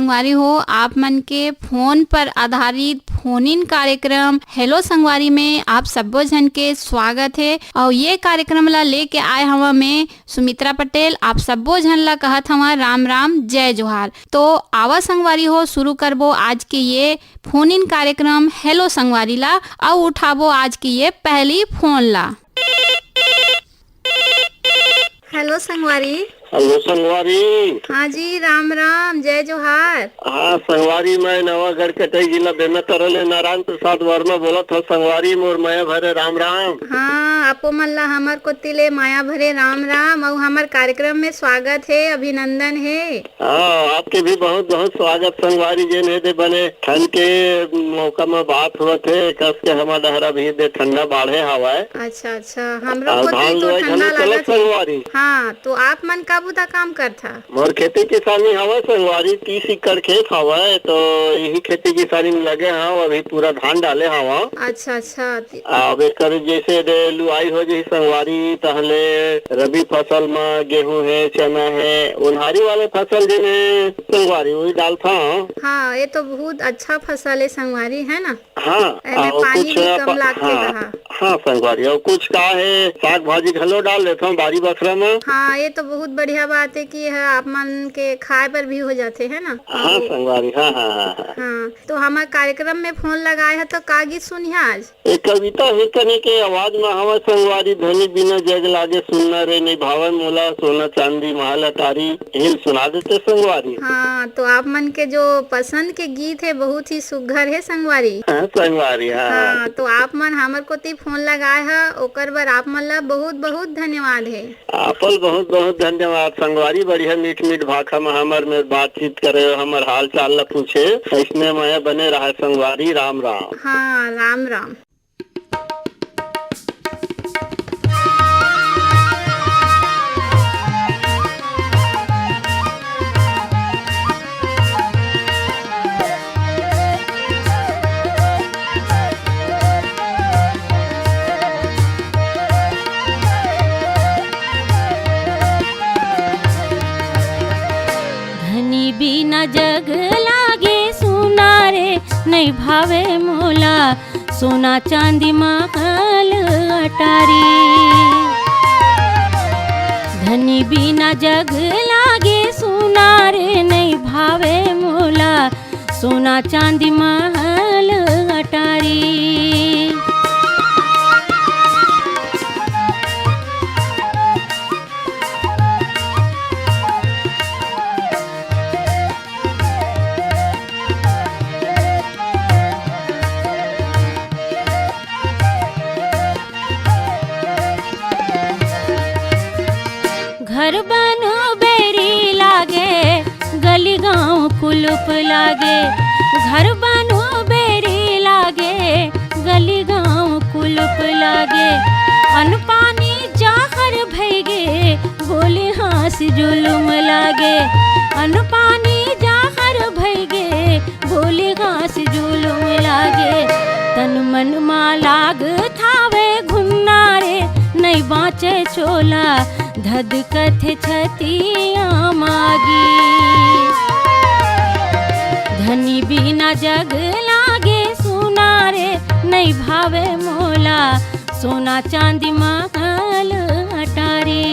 संगवारी हो, आप मन के फोन पर आधारित फोन इन कार्यक्रम हेलो संगवारी में आप सब्बो जन के स्वागत है। और ये कार्यक्रम ला लेके आए हवा मैं सुमित्रा पटेल। आप सब्बो जन ला कहत हवा राम राम जय जोहार। तो आवा संगवारी हो, शुरू करबो आज के ये फोन इन कार्यक्रम हेलो संगवारी ला और उठाबो आज की ये पहली फोन ला। हेलो संगवारी। हेलो संगवारी। हाँ जी, राम राम जय जोहार। हाँ संगवारी, मैं नवागढ़ कटई जिला बेमेतरले नारायण प्रसाद वर्मा बोलत हो। संगवारी मोर माया भरे राम राम। हाँ, आपो मन ला हमर कोतिले माया भरे राम राम और हमार कार्यक्रम में स्वागत है, अभिनंदन है। हाँ, आपके भी बहुत बहुत स्वागत संगवारी। जे ने दे बने ठंड के मौका में बात हुआ थे, कस के हमारा डहरा भी दे ठंडा बाढ़े हवा है। अच्छा अच्छा, हमरो कोती तो ठंडा लागत है। हाँ, तो आप मन काबूता काम कर था। मोर खेती किसानी हवा संगवारी, 30 एकड़ खेत हवा, तो यही खेती किसानी में लगे हाँ। अभी पूरा धान डाले हवा। अच्छा अच्छा। अब एक जैसे लुआई हो जाए संगवारी, तहले रबी फसल में गेहूं है, चना है, उन्हारी वाले फसल जिन्हें संगवारी वही डालता हूँ। हाँ, ये तो बहुत अच्छा फसल है संगवारी, है ना। हाँ, पानी भी कम लागते रहा। हाँ संगवारी, और कुछ का है साग भाजी घलो डाल लेता हूँ बारी बखरा में। हाँ, ये तो बहुत बढ़िया बात है कि है आप मन के खाए पर भी हो जाते है ना। हाँ संगवारी। हाँ हाँ हाँ हाँ, तो हमारे कार्यक्रम में फोन लगाए है तो का गीत सुनिए आज। एक कविता है कने के आवाज में हवा संगवारी, ध्वनि बिना जग लागे सुनना रे नहीं भावन मोला, सोना चांदी महल अटारी, हिल सुना देते संगवारी। हाँ, तो आप मन के जो पसंद के गीत है बहुत ही सुघर है संगवारी। हाँ संगवारी। हाँ, तो आप मन हमर कोती फोन लगाए है, ओकर बर आप मन ला बहुत बहुत धन्यवाद है। आपल बहुत बहुत धन्यवाद संगवारी। बढ़िया मीठ मीठ भाषा में हमर में बातचीत करे, हमर हाल चाल ला पूछे, इसने मैं बने रहा संगवारी। राम राम। हाँ, राम राम। बिना जग लागे सुना रे नहीं भावे मोला, सोना चांदी महल अटारी। धनी बिना जग लागे सुना रे नहीं भावे मोला, सोना चांदी महल अटारी। घर बनो बेरी लागे, गली गाँव कुलुप लागे। घर बनो बेरी लागे, गली गाँव कुलुप लागे। अन पानी जाहर भैगे, बोले हाँस जुलुम लागे। अन पानी जाहर भैगे, बोले हाँस जुलुम लागे। तन मन मा लाग थावे घुन्ना रे नहीं बाँचे चोला, धद कथे छतिया मागी। धनी बिना जग लागे सुना रे नहीं भावे मोला, सोना चांदी महल अटारी।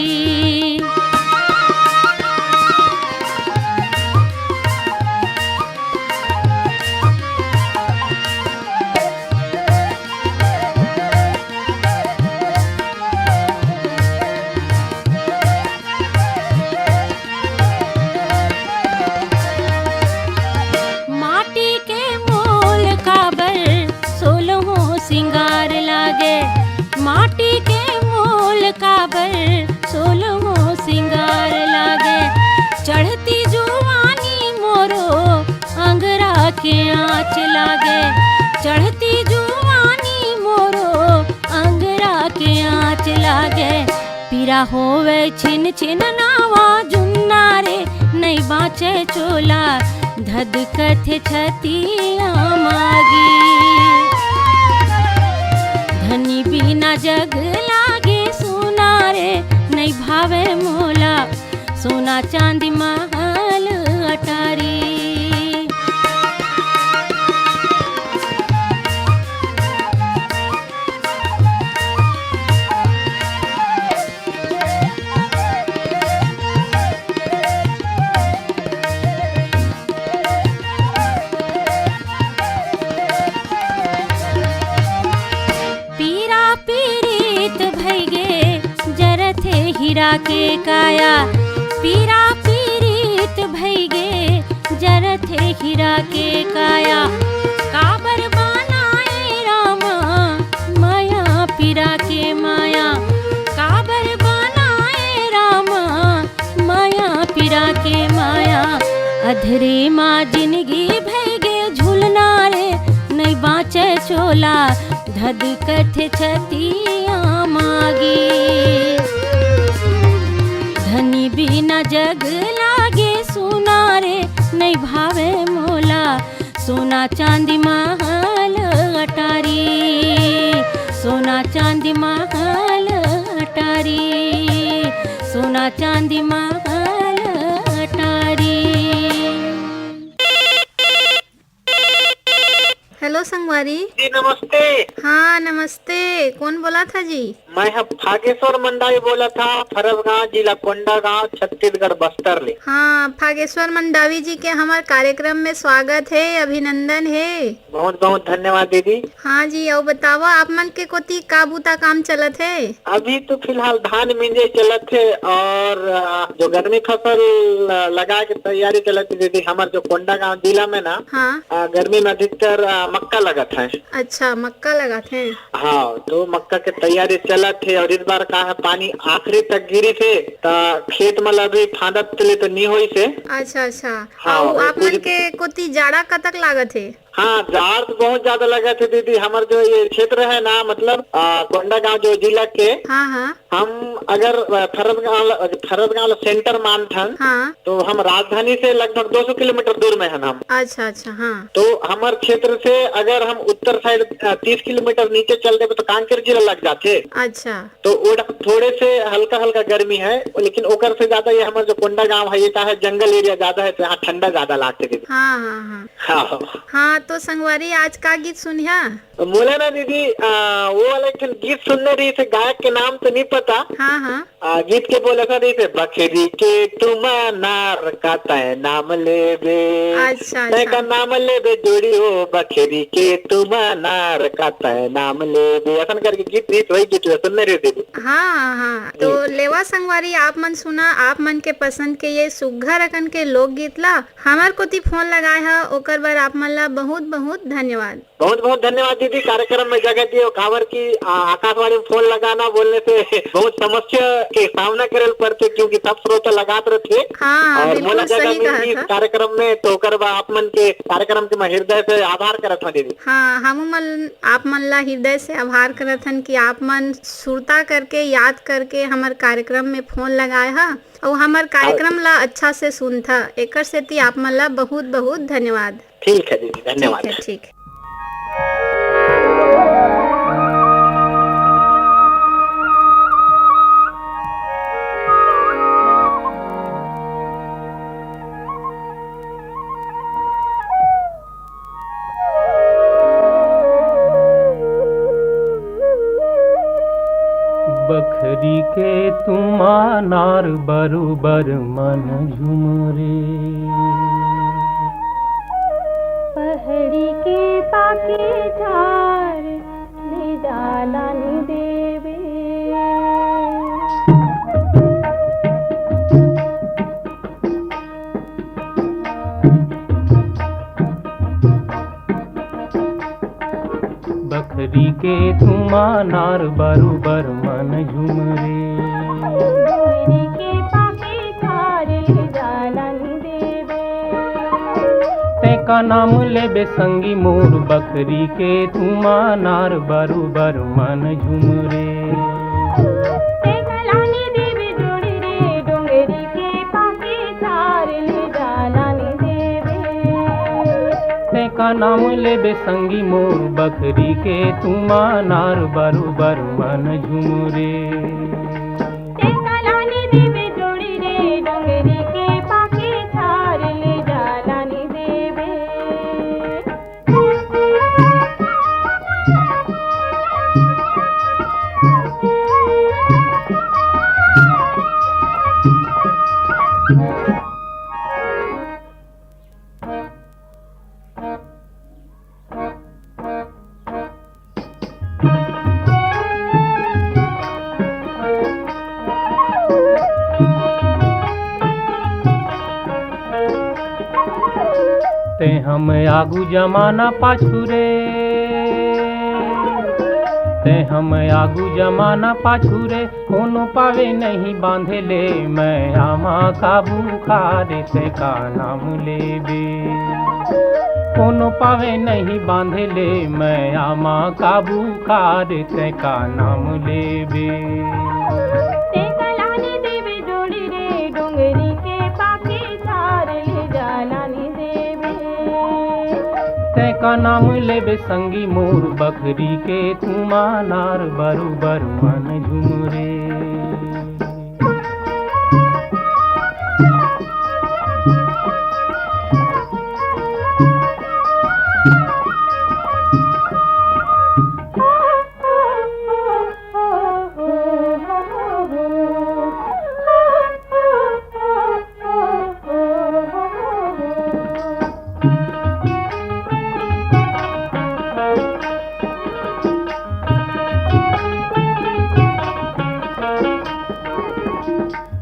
सिंगार लागे, माटी के मोल काबर सोलहो सिंगार लागे। चढ़ती जुवानी मोरो अंगरा के आँच लागे। चढ़ती जुवानी मोरो अंगरा के आँच लागे। पीरा होवे छिन छिन नावा जुन्ना रे नहीं बाँचे चोला, धद कथे छतिया मागी। धनी बिना जग लागे सुना रे नहीं भावे मोला, सोना चांदी महल अटारी। हीरा के काया पीरा पीरीत भैगे जरत है हीरा के काया काबर बनाए रामा माया पीरा के माया काबर बनाए रामा माया पीरा के माया अधरे माँ जिंदगी भैगे झूलना रे नहीं बाँचे चोला धद कथे छतिया मागी धनी बिना जग लागे सोना रे नहीं भावे मोला सोना चांदी महल अटारी सोना चांदी महल अटारी सोना चांदी महल अटारी। हेलो संगवारी जी नमस्ते। हाँ नमस्ते, कौन बोला था जी? मैं फागेश्वर मंडावी बोला था, फरसगांव जिला कोंडागांव छत्तीसगढ़ बस्तर ले। हाँ फागेश्वर मंडावी जी के हमारे कार्यक्रम में स्वागत है, अभिनंदन है। बहुत बहुत धन्यवाद दीदी। हाँ जी, और बतावा आप मन के कोती का बूता काम चलत है? अभी तो फिलहाल धान मिंजे चलत है और जो गर्मी फसल लगा के तैयारी चलत है दीदी। हमारे जो कोंडागांव जिला में ना हाँ गर्मी में अधिकतर मक्का लगत है। अच्छा, मक्का लगात है। हाँ तो मक्का के तैयारी चलत है और इस बार का है पानी आखिरी तक गिरी थे तो खेत में अभी फादत के लिए तो नहीं हुई से। अच्छा अच्छा। हाँ, और आप मन के कोती जाड़ा कतक लागत है? हाँ जाड़ तो बहुत ज्यादा लगा थे दीदी। हमारे जो ये क्षेत्र है ना मतलब कोंडागांव जो जिला के, हाँ हाँ हम अगर फरसगांव सेंटर मानथन हाँ। तो हम राजधानी से लगभग 200 किलोमीटर दूर में है हम। अच्छा अच्छा। हाँ तो हमारे क्षेत्र से अगर हम उत्तर साइड 30 किलोमीटर नीचे चल देते तो कांकेर जिला लग जाते। अच्छा। तो वो थोड़े से हल्का हल्का गर्मी है, लेकिन ओकर से ज्यादा ये हमारे जो कोंडागांव है ये का है जंगल एरिया ज्यादा है तो यहाँ ठंडा ज्यादा लागते दीदी। हाँ हाँ हाँ हाँ हाँ। तो संगवारी आज का गीत सुनिया? बोले ना दीदी वो वाले गीत सुनने रही थे, गायक के नाम तो नहीं पता। हाँ हाँ गीत के बोले था रही थे, बकरी के तुम नार का तय नाम ले बे। अच्छा तय का अच्छा। नाम ले बे जोड़ी हो, बकरी के तुम नार का तय नाम ले बे। ऐसा करके गीत वही गीत सुनने रही थी। हाँ हाँ हाँ। तो लेवा संगवारी आप मन सुना, आप मन के पसंद के ये सुघर अकन के लोकगीत ला हमार कोती फोन लगाए है, ओकर बार आप मन ला बहुत बहुत धन्यवाद। बहुत बहुत धन्यवाद दीदी, कार्यक्रम में जगह दिए। खबर की आकाशवाणी में फोन लगाना बोलने से बहुत समस्या के सामना करे पड़ते क्योंकि सब स्रोत लगाते रहते। हाँ और बिल्कुल मोला जगह सही कहा मिली था। कार्यक्रम में तो करवा आप मन के कार्यक्रम के मैं हृदय से आभार करत हूँ दीदी। हाँ हम मन आप मन ला हृदय से आभार करत हन कि आप मन सुरता करके याद करके हमार कार्यक्रम में फोन लगाए हा और हमार कार्यक्रम ला अच्छा से सुनता। एकर सेती आप मन ला बहुत बहुत धन्यवाद। ठीक है दीदी, धन्यवाद। ठीक है ठीक है। बखरी के तुमा नार बरुबर मन झुमरे, पहड़ी के पाके झार ले डाला नी देवे बखरी के तुमा नार बरुबर मन झुमरे, पहड़ी के पाके झार ले डाला नी देवे ते का नाम लेबे संगी मोर, बखरी के तुमा नार बरुबर मन झुमरे। ते गलानी देवे जोड़ी रे डोंगरी के पाके झार ले डाला नी देवे ते का नाम लेबे संगी मोर, बखरी के तुमा नार बरुबर मन झुमरे। ते गलानी देवे जोड़ी रे डोंगरी के पाके झार ले डाला नी देवे हम आगू जमाना पाछू रे, ते हम आगू जमाना पाछू रे, कोनो पावे नहीं बांधे ले, मैं आमा काबू खारे ते का नाम लेबे। कोनो पावे नहीं बांधे ले, मैं आमा काबू खारे ते का नाम लेबे। ते कलानी देवे जोड़ी रे, डोंगरी के पाके चार ले जालानी देवे। ते का नाम लेबे संगी मोर बकरी के, तुमा नार बरोबर मन झुमरे।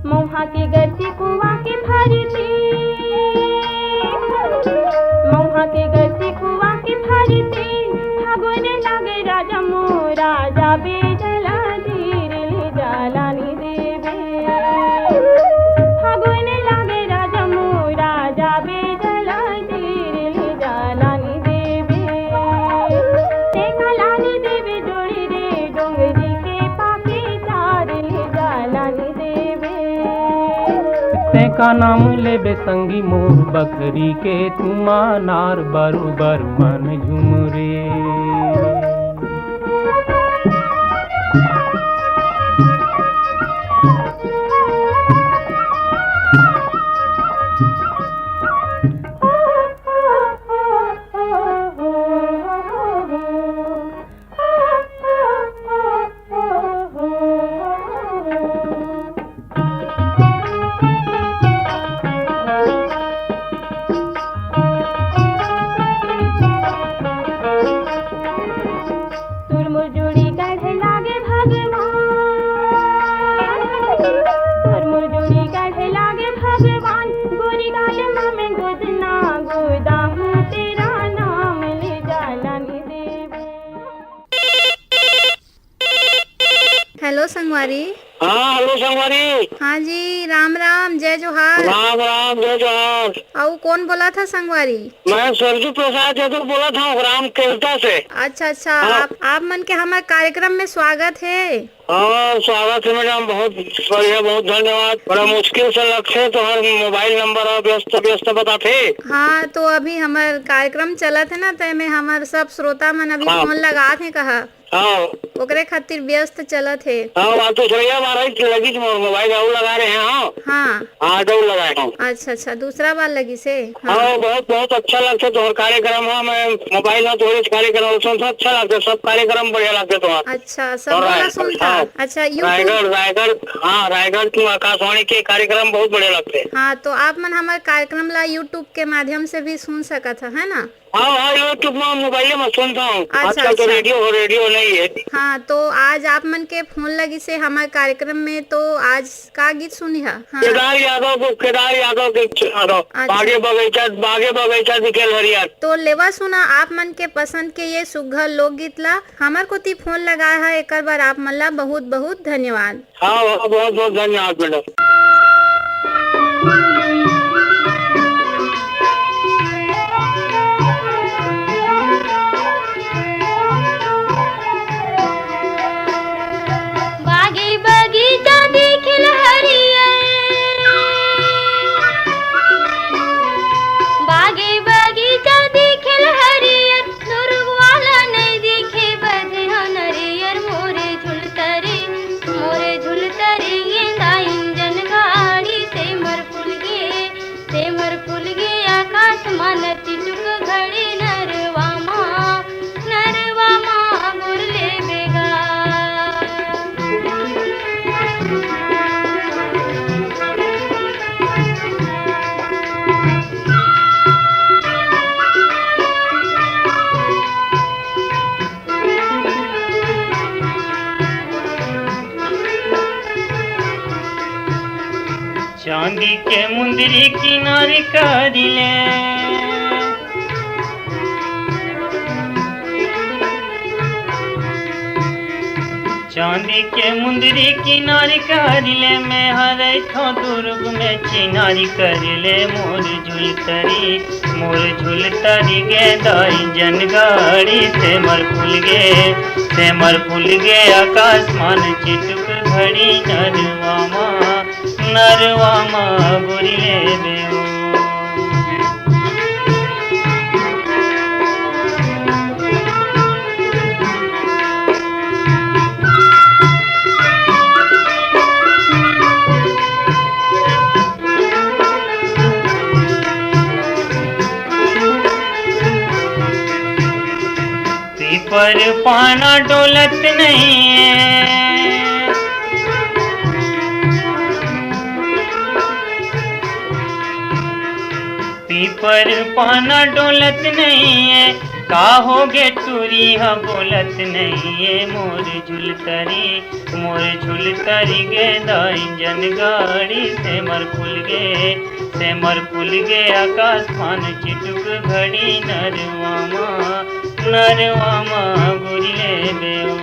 मौहा के गति कुआ के भरती, मौहा के गति कुआ के भरती, फागुन लागे राजा मोरा जाबे जला धीर ले जालानी देवे। फागुन लागे राजा मोरा जाबे जला धीर ले जालानी देवे। ते कलानी देवे जोड़ी रे, डोंगरी के पाके चार ले जालानी देवे। ते का नाम लेबे संगी मोर बकरी के, तुमा नार बरोबर मन झुमरे। तुरमुर जोड़ी गढ़ लागे भगवान, तुरमुर जोड़ी गढ़ लागे भगवान, गोरी गाल में गोदना गोदाम, तेरा नाम ले जालानी देवे। हेलो संगवारी। हाँ हेलो संगवारी। हाँ जी, राम राम, जय जोहार। राम राम जय जोहार। और कौन बोला था संगवारी? मैं सरजू प्रसाद यादव बोला था ग्राम केवटा से। अच्छा अच्छा, आप मन के हमारे कार्यक्रम में स्वागत है। हाँ स्वागत है मैडम, बहुत बढ़िया, बहुत धन्यवाद। बड़ा मुश्किल से लक्ष्य तो हर मोबाइल नंबर और व्यस्त व्यस्त बताते। हाँ तो अभी हमार कार्यक्रम चलत है ना, ते में हमार सब श्रोता मन अभी हाँ। फोन लगा थे कहा, हाँ ओकरे खातिर व्यस्त चलत है। हाँ बात तो सही है, हमारा लगी मोबाइल और लगा रहे हैं। हाँ हाँ हाँ और लगाए हैं। अच्छा अच्छा, दूसरा बार लगी से। हाँ हाँ बहुत बहुत अच्छा लगता है तुम्हारा कार्यक्रम। हाँ मैं मोबाइल में थोड़े कार्यक्रम सुनता, अच्छा लगता है, सब कार्यक्रम बढ़िया लगते तुम्हारा। अच्छा, सब वाला सुनता। हाँ। अच्छा यूट्यूब। रायगढ़ हाँ रायगढ़ की आकाशवाणी के कार्यक्रम बहुत बढ़िया लगते हैं। हाँ तो आप मन हमारे कार्यक्रम ला यूट्यूब के माध्यम से भी सुन सकत है ना। हाँ हाँ यूट्यूब में मोबाइल में सुनता हूँ। अच्छा, आजकल तो अच्छा। रेडियो नहीं है। हाँ तो आज आप मन के फोन लगी से हमारे कार्यक्रम में, तो आज का गीत सुनी है? हाँ केदार यादव के बागे बगीचा दिखेल हरियर। तो लेवा सुना आप मन के पसंद के ये सुघर लोकगीत ला हमार कोती फोन लगाया है, एक बार आप मन ला बहुत बहुत धन्यवाद। हाँ बहुत बहुत धन्यवाद मैडम। बागे बगीचा दिखल हरियर, बागे बगीचा दिखल हरियर, दुर्गवाला नहीं दिखे बधे नरियर। मोरे झुलतरे गेंदा इंजन गाड़ी, से मर फुल गे आकाश मानती चुक घड़ी। नरवा माँ गुरले बेगा। चांदी के मुंदरी किनारे करिले, चांदी के मुंदरी किनारी करिले में हरे थो दुर्ग में चिनारी करिले मोर झुलतरी गे दाई जनगाड़ी से मर फूल गे आकाशमान चिटुक घड़ी नरवामा गोरिले बेओ पर पाना डोलत नहीं है, पीपर पाना डोलत नहीं है, काहोगे टूरी हाँ बोलत नहीं है। मोर झुलतरी गे दाई जनगाड़ी से मर फूल गे आकाशमान चिटुक घड़ी नरवामा गोरिले बेओ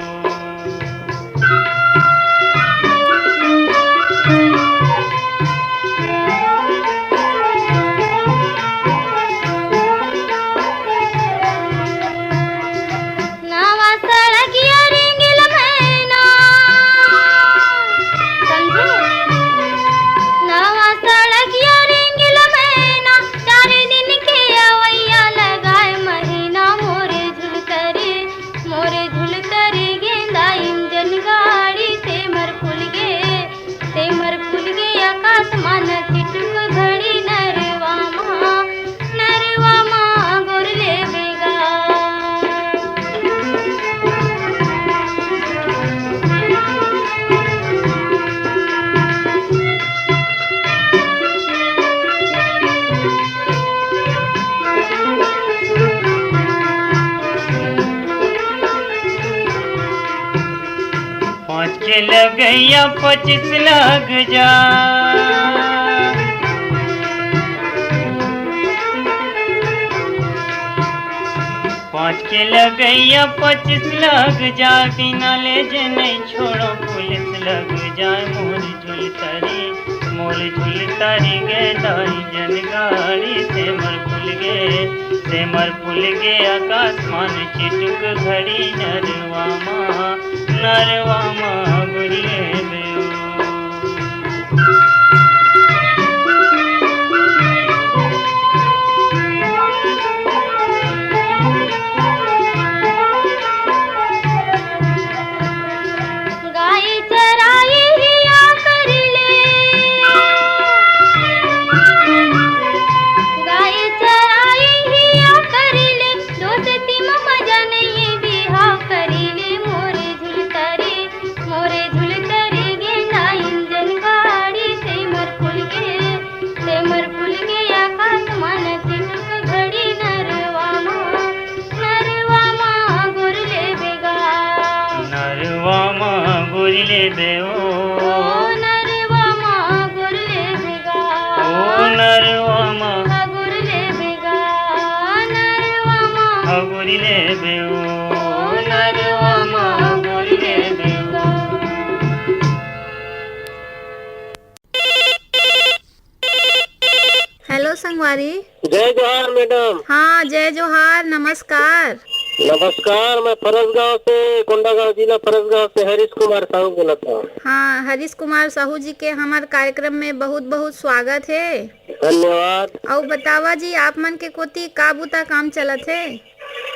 लग गया 25 लग जा, 5 के लग गया 25 लग जा, बिना ले जे नहीं छोड़ो पुलिस लग जाए। मोर झुलतरी गे दाई जनगाड़ी से मर फूल गे आकाशमान चिटुक घड़ी नरवामा गोरिले बेओ गोरिले बेओ नरवामा गोरिले बेगा नरवामा गोरिले बेगा नरवामा गोरिले बेओ नरवामा गोरिले बेगा। हेलो संगवारी। जय जोहार मैडम। हाँ जय जोहार, नमस्कार। नमस्कार, मैं फरसगांव से कोंडागांव जिला फरसगांव से हरीश कुमार साहू बोला था। हाँ हरीश कुमार साहू जी के हमारे कार्यक्रम में बहुत बहुत स्वागत है। धन्यवाद। और बतावा जी आप मन के कोती का बुता काम चलत है?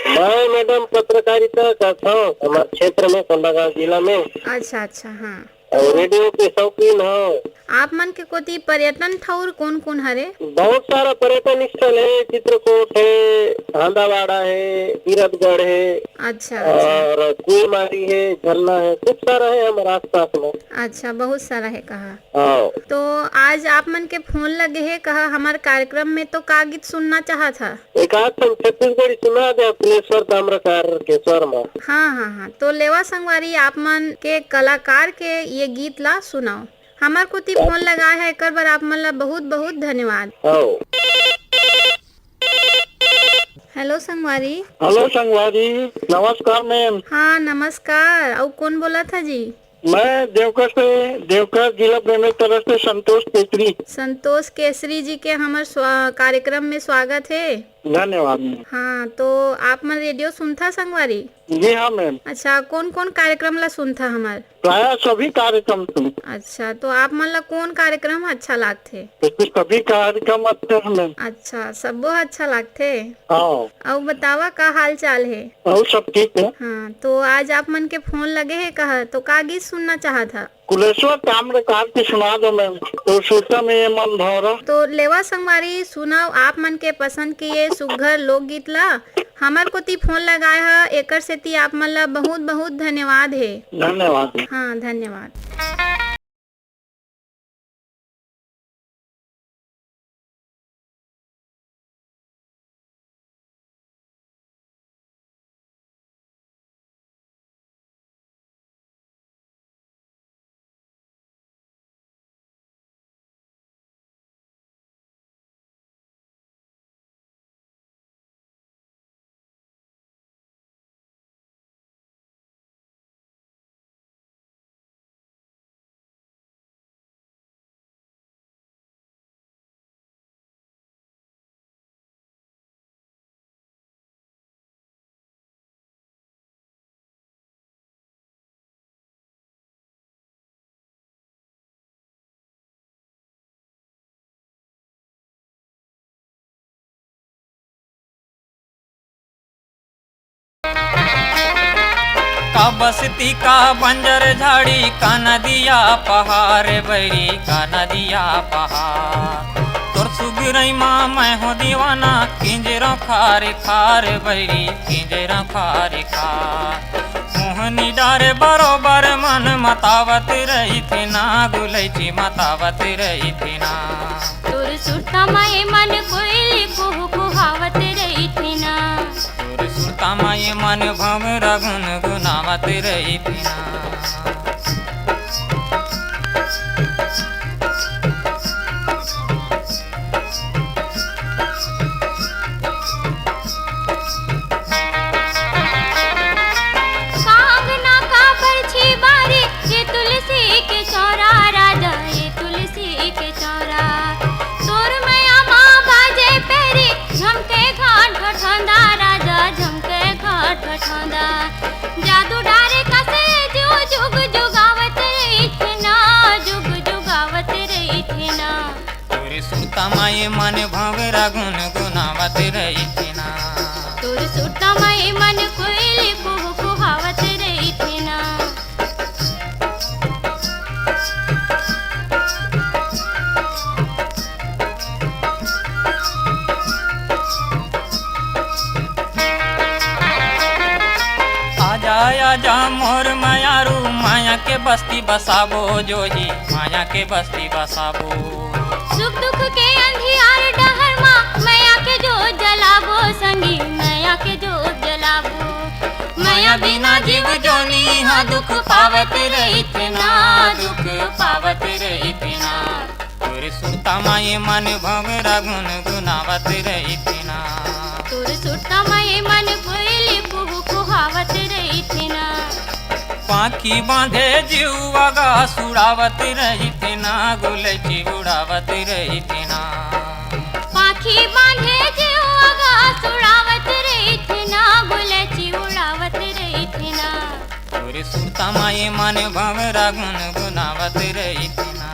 मैं मैडम पत्रकारिता करता हूँ हमारे क्षेत्र में कोंडागांव जिला में। अच्छा हाँ। और रेडियो के शौकीन हो। आप मन के कोती पर्यटन ठौर कौन कौन हरे? बहुत सारा पर्यटन स्थल है, चित्रकूट है, हांदावाड़ा है, तीरथगढ़ है। अच्छा और कुलमारी है, झरना है, खूब सारा है हमारे आस पास में। अच्छा बहुत सारा है कहा। हाँ। तो आज आप मन के फोन लगे है कहा हमारे कार्यक्रम में, तो का गीत सुनना चाहा था? एक आध छत्तीसगढ़ी सुना दे कुलेश्वर ताम्रकार के स्वर में। हाँ तो लेवा संगवारी आप मन के कलाकार के ये गीत ला सुनाओ। हमार कोती फोन लगा है एक बार आप मन ला बहुत बहुत धन्यवाद। हेलो संगवारी। हेलो संगवारी, नमस्कार मैम। हाँ नमस्कार। और कौन बोला था जी? मैं देवकर जिला प्रेमी तरफ से संतोष केसरी। संतोष केसरी जी के हमारे कार्यक्रम में स्वागत है। धन्यवाद मैम। हाँ तो आप मन रेडियो सुनता संगवारी? जी हाँ मैम, अच्छा, कौन कौन कार्यक्रम ला सुनता हमार? प्राय सभी कार्यक्रम सुन। अच्छा, तो आप मन ला कौन कार्यक्रम अच्छा लागथे? क्योंकि सभी कार्यक्रम अच्छे हैं मैम। अच्छा, सबो अच्छा लागथे। हाँ, और बतावा का हाल चाल है? और सब ठीक है। हाँ तो आज आप मन के फोन लगे है कहा, तो का गीत सुनना चाहा था? कुलेश्वर ताम्रकार की सुना दो मैम, तो सूता में ये मन भरा। तो लेवा संगवारी सुनाओ आप मन के पसंद किए सुघर लोकगीत ला। हमार कोती फोन लगाए है, एकर सेती आप मन ला बहुत बहुत धन्यवाद है। धन्यवाद। हाँ धन्यवाद। का बसती का बंजर झाड़ी का नदिया पहाड़ बैरी का नदिया पहाड़। तोर सुगरई माँ मैं हो दीवाना किंजरा खारे खार बैरी किंजरा खारे खार। मोहनी डारे बरोबर मन मतावत रही थी ना, गुलैची मतावत रही थी ना। तोर सुरता माए मन कोयली कुहू कुहावत रही थी ना। तोर सुरता माए मन भंवरा गुन गुनावत रही थी ना। कांगना का बरछी बारी ये तुलसी के चौरा राजा, ये तुलसी के चौरा। तोर मैया माँ बाजे पेरी झमके घाट ठठौंदा राजा, झमके घाट ठठौंदा। जादू डारे कसे जो जुग जुगावत रही थी ना, जुग जुगावत रही थी ना। तोर सुरता माए मन भंवरा गुन गुनावत रही थी ना। तोर सुरता माए मन कोयली कुहू कुहावत रही थी ना। आजा आजा मोर मायारू माया के बस्ती बसाबो जोही, माया के बस्ती बसाबो। सुख दुख के अंधियार डहर माँ मैया के जोत जलाबो संगी, मैया के जोत जलाबो। माया बिना जीव जोनी हा दुख पावत रही थी ना, दुख पावत रही थी ना। तोर सुरता माए मन भंवरा गुन गुनावत रही थी ना। तोर सुरता माए मन कोयली कुहू कुहावत रही थी ना। पाखी बांधे जीवागा सुड़ावत रही थी ना, गुलैची उड़ावत रही थी ना। पाखी बांधे जीवागा सुड़ावत रही थी ना, गुलैची उड़ावत रही थी ना। तोर सुरता माए मन भंवरा गुन गुनावत रही थी ना।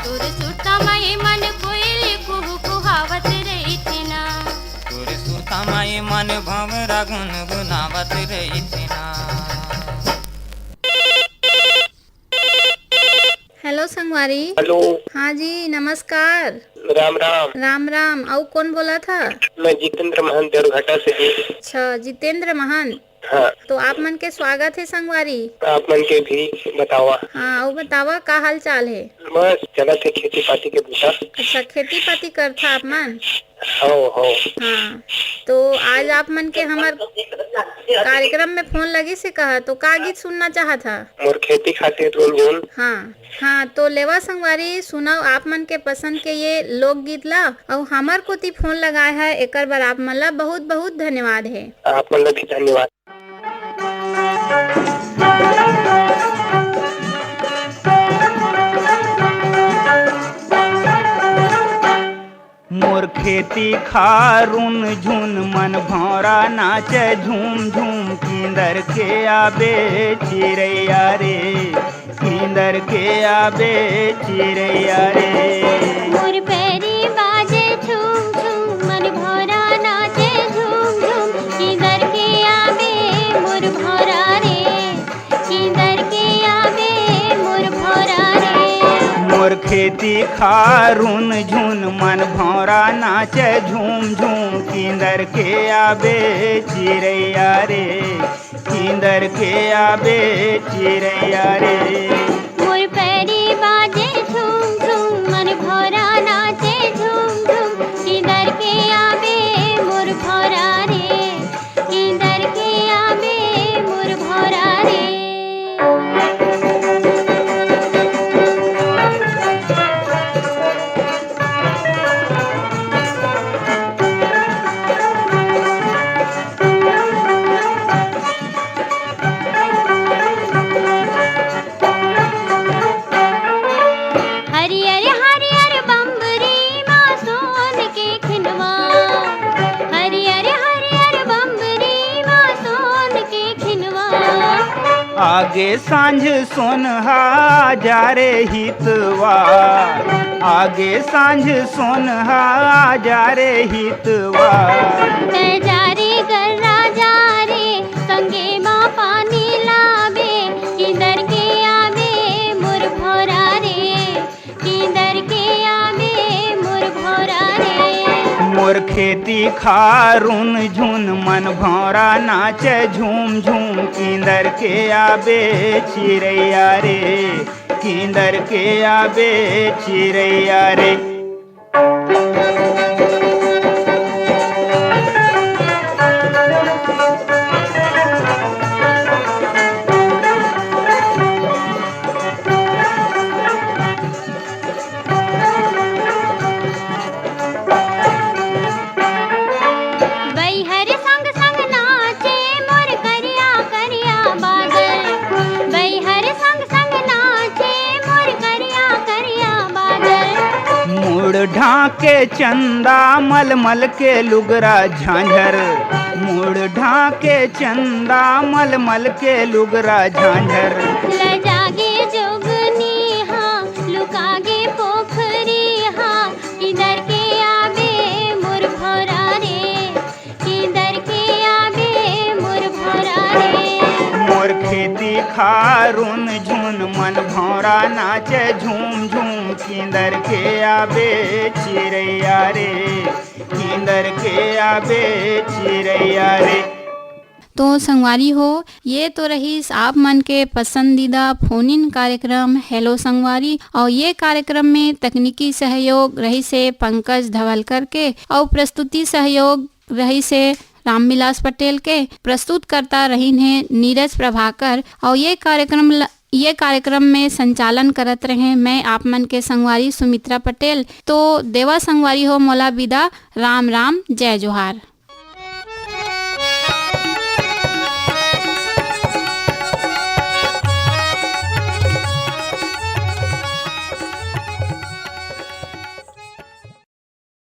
तोर सुरता माए मन कोयली कुहू कुहावत रही थी ना। तोर सुरता माए मन भंवरा गुन गुनावत रही थी ना। हेलो संगवारी। हेलो, हाँ जी नमस्कार। राम राम। राम राम। और कौन बोला था? मैं जितेंद्र महंत देवघाटा से जी। अच्छा, जितेंद्र महन। हाँ, तो आप मन के स्वागत है संगवारी। आप मन के भी बतावा। हाँ और बतावा का हाल चाल है? बस चलत है खेती पाती के बूता। अच्छा, खेती पाती करथा आप मन? हो हाँ, तो आज आप मन के हमार कार्यक्रम में फोन लगी से कहा, तो का गीत सुनना चाहत था? मोर खेती खातिर रोल बोल। हाँ, तो लेवा संगवारी सुनाओ आप मन के पसंद के ये लोकगीत ला, और हमार कोती फोन लगाए है एकर बर आप मन ला बहुत बहुत धन्यवाद है। आप मन ला भी धन्यवाद। मोर खेती खारुन झुन मन भौरा नाचे झूम झूम किंदर के आबे चिड़ैया रे, किंदर के आबे चिड़ैया रे। मोर पैरी बाजे झूम झूम मन भौरा नाचे झूम झूम किधर के आवे मोर भौरा रे, किधर के आवे मोर भौरा रे। मोर खेती खारुन झुन मन भौरा नाचे झूम झूम किंदर के आबे चिड़ैया रे, किंदर के आबे चिड़ैया रे। मोर पैरी बाजे झूम झूम मन भौरा नाचे झूम झूम किधर के आवे मोर भौरा रे, किधर के आवे मोर भौरा रे। हरियर हरियर बम्बरी माँ सोन के खिनवा, हरियर हरियर बम्बरी माँ सोन के खिनवा। आगे सांझ सोनहा जा रे हितवा, आगे सांझ सोनहा जा रे हितवा। जारे गर्रा जा रे संगे माँ पानी लावे, किधर के आवे मोर भौरा रे, किधर के आवे मोर भौरा रे। मोर खेती खारुन झुन मन भौरा नाचे झूम झूम किंदर के आबे चिड़ैया रे, किंदर के आबे चिड़ैया रे। बैहर संग संग नाचे मोर करिया करिया बादल, बैहर संग संग नाचे मोर करिया करिया बादल। मुड़ ढाके चंदा मलमल के लुगरा झांझर, मुड़ ढाके चंदा मलमल के लुगरा झांझर। लजागे जोगनी हाँ लुकागे पोखरी हाँ, किधर के आवे मोर भौरा रे, किधर के आवे मोर भौरा रे। मोर खेती खारुन झुन मन भौरा नाचे झूम झूम किंदर के आबे चिड़ैया रे, किंदर के आबे चिड़ैया रे। तो संगवारी हो, ये तो रही आप मन के पसंदीदा फोन इन कार्यक्रम हेलो संगवारी, और ये कार्यक्रम में तकनीकी सहयोग रही से पंकज धवलकर के, और प्रस्तुति सहयोग रही से रामविलास पटेल के। प्रस्तुत करता रही है नीरज प्रभाकर, और ये कार्यक्रम में संचालन करत रहे मैं आप मन के संगवारी सुमित्रा पटेल। तो देवा संगवारी हो मोला विदा, राम राम, जय जोहार।